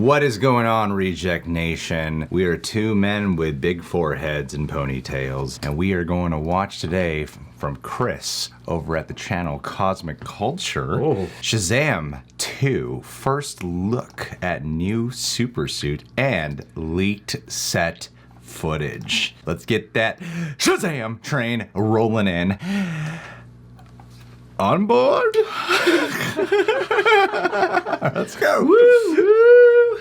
What is going on, Reject Nation? We are two men with big foreheads and ponytails, and we are going to watch today from Chris over at the channel Cosmic Culture, Shazam 2, first look at new supersuit and leaked set footage. Let's get that Shazam train rolling in. On board? Let's go. Woo, woo.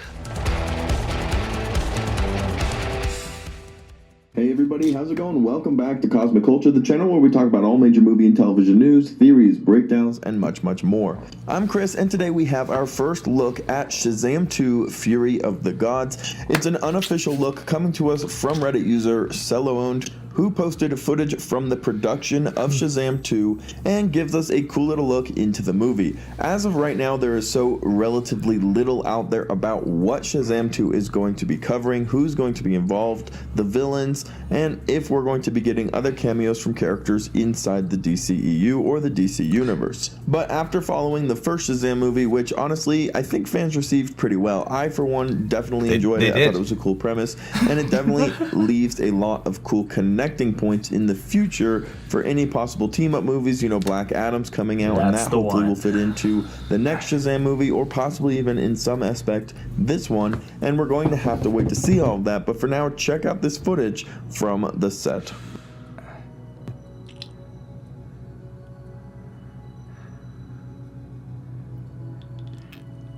Hey everybody, how's it going? Welcome back to Cosmic Culture, the channel where we talk about all major movie and television news, theories, breakdowns, and much, much more. I'm Chris, and today we have our first look at Shazam 2, Fury of the Gods. It's an unofficial look coming to us from Reddit user Cello-Owned, who posted footage from the production of Shazam 2 and gives us a cool little look into the movie. As of right now, there is so relatively little out there about what Shazam 2 is going to be covering, who's going to be involved, the villains, and if we're going to be getting other cameos from characters inside the DCEU or the DC Universe. But after following the first Shazam movie, which honestly I think fans received pretty well, I for one definitely enjoyed it. I thought it was a cool premise, and it definitely leaves a lot of cool connecting points in the future for any possible team-up movies. You know, Black Adam's coming out, and that hopefully will fit into the next Shazam movie, or possibly even in some aspect this one, and we're going to have to wait to see all of that. But for now, check out this footage from the set.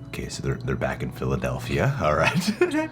Okay, so they're back in Philadelphia. All right.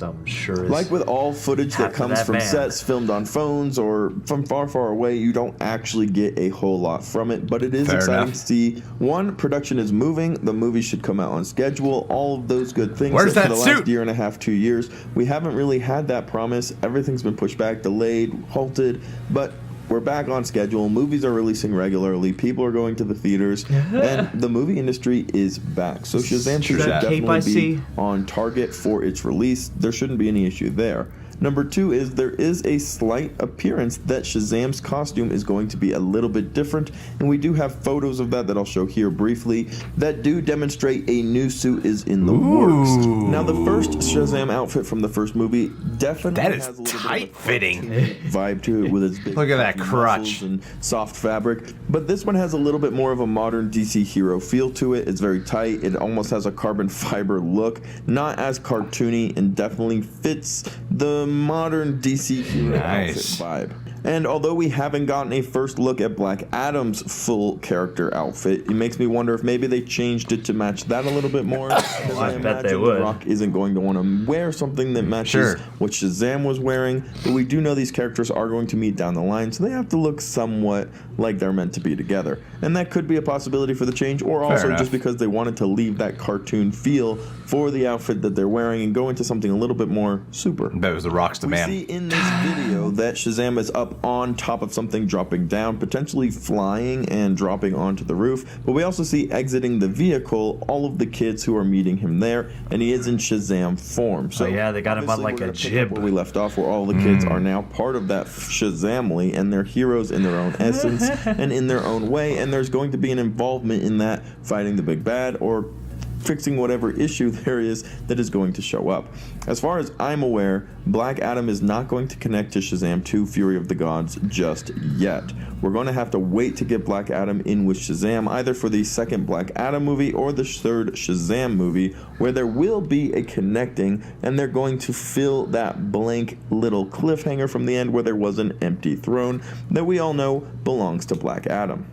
I'm sure like with all footage that comes from sets filmed on phones or from far, far away, you don't actually get a whole lot from it, but it is exciting to see. One, production is moving, the movie should come out on schedule, all of those good things. Where's that for the suit? last year and a half, 2 years, we haven't really had that promise. Everything's been pushed back, delayed, halted, but we're back on schedule. Movies are releasing regularly. People are going to the theaters, and the movie industry is back. So Shazam 2 should definitely be on target for its release. There shouldn't be any issue there. Number two is there is a slight appearance that Shazam's costume is going to be a little bit different, and we do have photos of that I'll show here briefly that do demonstrate a new suit is in the works. Now, the first Shazam outfit from the first movie definitely has a little tight-fitting vibe to it with its big look at that crotch and soft fabric, but this one has a little bit more of a modern DC hero feel to it. It's very tight. It almost has a carbon fiber look, not as cartoony, and definitely fits the modern DC hero outfit vibe. And although we haven't gotten a first look at Black Adam's full character outfit, it makes me wonder if maybe they changed it to match that a little bit more. I bet they would. Rock isn't going to want to wear something that matches what Shazam was wearing, but we do know these characters are going to meet down the line, so they have to look somewhat like they're meant to be together. And that could be a possibility for the change, or also just because they wanted to leave that cartoon feel for the outfit that they're wearing and go into something a little bit more super. That was the Rock's demand. We see in this video that Shazam is up on top of something, dropping down, potentially flying and dropping onto the roof, but we also see exiting the vehicle all of the kids who are meeting him there, and he is in Shazam form. So yeah, they got him on like a jib. Where we left off, where all the kids are now part of that Shazamly, and they're heroes in their own essence and in their own way, and there's going to be an involvement in that, fighting the big bad or fixing whatever issue there is that is going to show up. As far as I'm aware, Black Adam is not going to connect to Shazam 2 Fury of the Gods just yet. We're going to have to wait to get Black Adam in with Shazam, either for the second Black Adam movie or the third Shazam movie, where there will be a connecting, and they're going to fill that blank little cliffhanger from the end where there was an empty throne that we all know belongs to Black Adam.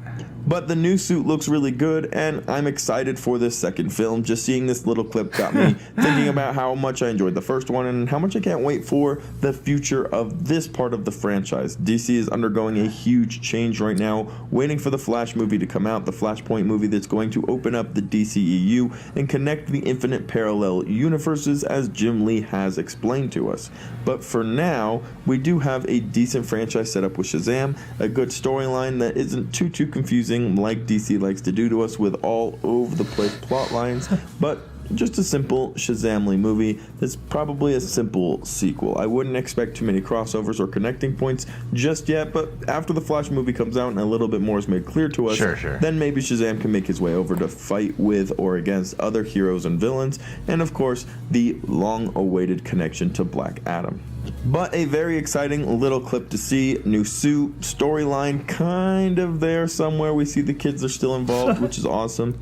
But the new suit looks really good, and I'm excited for this second film. Just seeing this little clip got me thinking about how much I enjoyed the first one and how much I can't wait for the future of this part of the franchise. DC is undergoing a huge change right now, waiting for the Flash movie to come out, the Flashpoint movie that's going to open up the DCEU and connect the infinite parallel universes, as Jim Lee has explained to us. But for now, we do have a decent franchise set up with Shazam, a good storyline that isn't too confusing like DC likes to do to us with all over the place plot lines, but just a simple Shazamly movie that's probably a simple sequel. I wouldn't expect too many crossovers or connecting points just yet, but after the Flash movie comes out and a little bit more is made clear to us, then maybe Shazam can make his way over to fight with or against other heroes and villains, and of course, the long-awaited connection to Black Adam. But a very exciting little clip to see. New suit, storyline kind of there somewhere. We see the kids are still involved, which is awesome.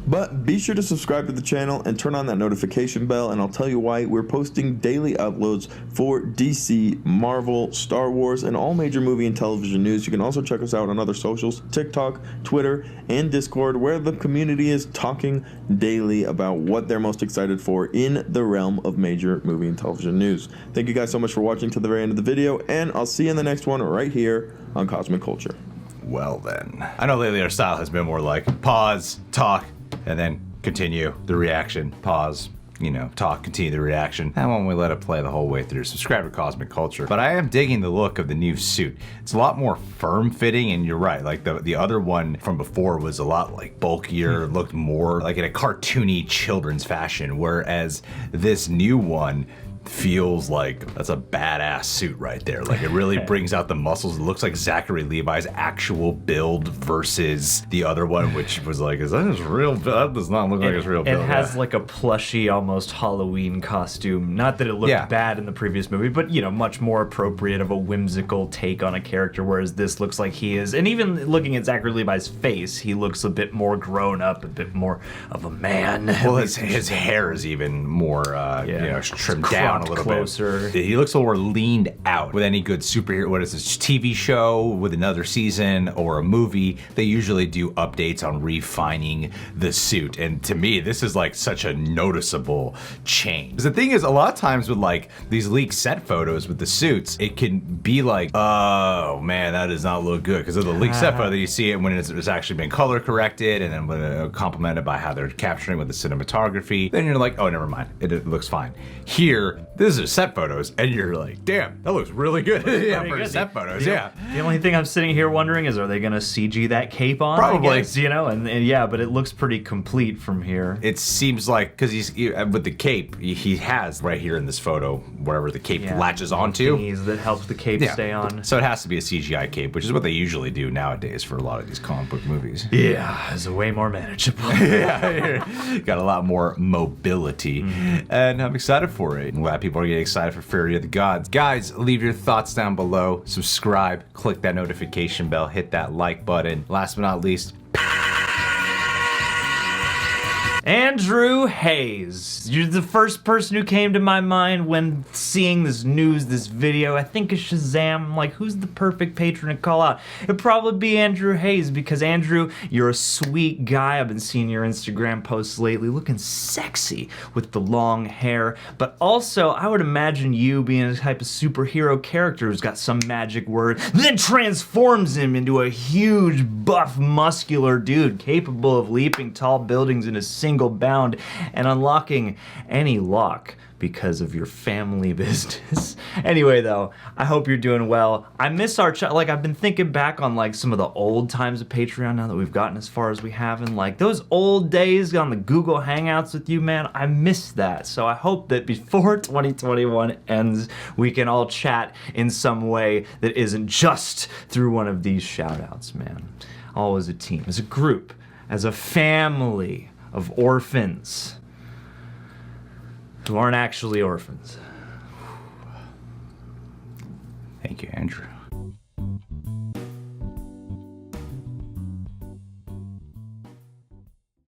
But be sure to subscribe to the channel and turn on that notification bell, and I'll tell you why. We're posting daily uploads for DC, Marvel, Star Wars, and all major movie and television news. You can also check us out on other socials, TikTok, Twitter, and Discord, where the community is talking daily about what they're most excited for in the realm of major movie and television news. Thank you guys so much for watching to the very end of the video, and I'll see you in the next one right here on Cosmic Culture. Well then. I know lately our style has been more like pause, talk, and then continue the reaction. Pause, you know, talk, continue the reaction. And when we let it play the whole way through, subscribe to Cosmic Culture. But I am digging the look of the new suit. It's a lot more firm fitting, and you're right, like the other one from before was a lot like bulkier, looked more like in a cartoony children's fashion, whereas this new one feels like that's a badass suit right there. Like it really brings out the muscles. It looks like Zachary Levi's actual build versus the other one, which was like, is that his real build? That does not look like his real build. It has like a plushy, almost Halloween costume. Not that it looked bad in the previous movie, but you know, much more appropriate of a whimsical take on a character, whereas this looks like he is, and even looking at Zachary Levi's face, he looks a bit more grown up, a bit more of a man. Well, his hair is even more, you know, trimmed down a little closer. bit. He looks a little more leaned out. With any good superhero, what is this, TV show with another season or a movie, they usually do updates on refining the suit. And to me, this is like such a noticeable change. Because the thing is, a lot of times with like these leaked set photos with the suits, it can be like, oh man, that does not look good. Because of the leaked set photo, you see it when it's actually been color corrected and then when complemented by how they're capturing with the cinematography. Then you're like, oh, never mind, it looks fine. Here, this is set photos, and you're like, damn, that looks really good. Yeah, for set photos, yeah. The only thing I'm sitting here wondering is, are they gonna CG that cape on? Probably. I guess, you know, and yeah, but it looks pretty complete from here. It seems like, because with the cape, he has right here in this photo, wherever the cape latches onto. Thingies that help the cape stay on. So it has to be a CGI cape, which is what they usually do nowadays for a lot of these comic book movies. Yeah, it's way more manageable. Yeah, got a lot more mobility, and I'm excited for it. I'm glad people are getting excited for Fury of the Gods. Guys, leave your thoughts down below, subscribe, click that notification bell, hit that like button. Last but not least, Andrew Hayes. You're the first person who came to my mind when seeing this news, this video. I think of Shazam. I'm like, who's the perfect patron to call out? It'd probably be Andrew Hayes, because Andrew, you're a sweet guy. I've been seeing your Instagram posts lately, looking sexy with the long hair. But also, I would imagine you being a type of superhero character who's got some magic word, then transforms him into a huge, buff, muscular dude capable of leaping tall buildings in a single bound and unlocking any lock because of your family business. Anyway, though, I hope you're doing well. I miss our like, I've been thinking back on like some of the old times of Patreon now that we've gotten as far as we have, and like those old days on the Google Hangouts with you, man, I miss that. So I hope that before 2021 ends, we can all chat in some way that isn't just through one of these shout-outs, man. All as a team, as a group, as a family of orphans who aren't actually orphans. thank you, Andrew.